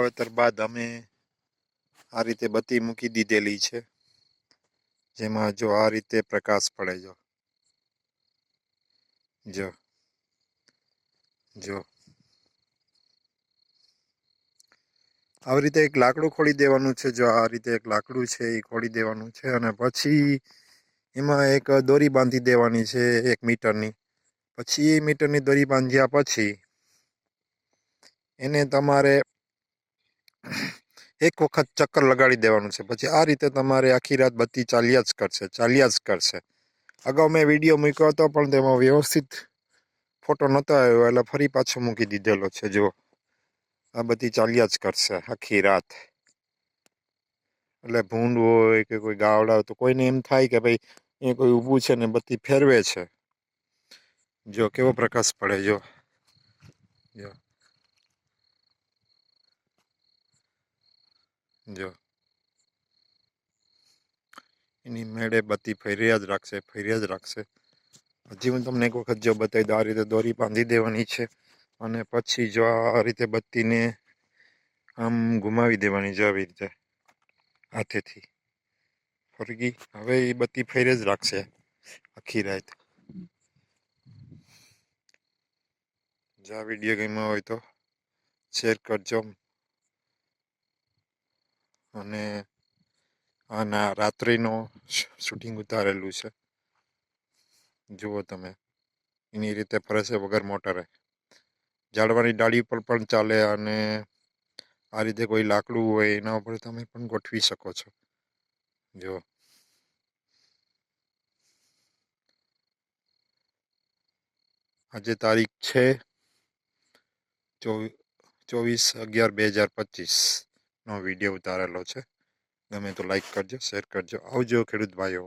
વાવેતર બાદ અમે આ રીતે બત્તી મૂકી દીધેલી છે, જેમાં જો આ રીતે પ્રકાશ પડે. જો જો આવી રીતે એક લાકડું ખોલી દેવાનું છે. જો આ રીતે એક લાકડું છે એ ખોલી દેવાનું છે, અને પછી એમાં એક દોરી બાંધી દેવાની છે 1 મીટરની. પછી એ મીટરની દોરી બાંધ્યા પછી એને તમારે એક વખત ચક્કર લગાડી દેવાનું છે. પછી આ રીતે તમારે આખી રાત બત્તી ચાલ્યા જ કરશે. અગાઉ મેં વિડીયો મૂક્યો હતો, પણ તેમાં વ્યવસ્થિત ફોટો નહોતો આવ્યો, એટલે ફરી પાછો મૂકી દીધેલો છે. જો આ બત્તી ચાલ્યા જ કરશે આખી રાત. એટલે ભૂંડ હોય કે કોઈ ગાવડા હોય તો કોઈને એમ થાય કે ભાઈ એ કોઈ ઊભું છે ને બત્તી ફેરવે છે. જો કેવો પ્રકાશ પડે. જો જો જો એની મેળે બત્તી ફર્યા જ રાખશે. હજી હું તમને એક વખત જો બતાવી દઉં, આ રીતે દોરી બાંધી દેવાની છે, અને પછી જો આ રીતે બત્તીને આમ ઘુમાવી દેવાની. જો આવી રીતે હાથેથી ફરગી. હવે એ બત્તી ફેરે જ રાખશે આખી રાત. જો આ વિડીયો ગમ્યો હોય તો શેર કરજો, અને આના રાત્રિનો શૂટિંગ ઉતારેલું છે. જુઓ તમે, એની રીતે ફરે છે વગર મોટરે. ઝાડવાની ડાળી પર પણ ચાલે, અને આ રીતે કોઈ લાકડું હોય એના ઉપર તમે પણ ગોઠવી શકો છો. જો આજે તારીખ છે 24/11/2025 નો વિડીયો ઉતારેલો છે. ગમે તો લાઈક કરજો, શેર કરજો. આવજો ખેડૂત ભાઈઓ.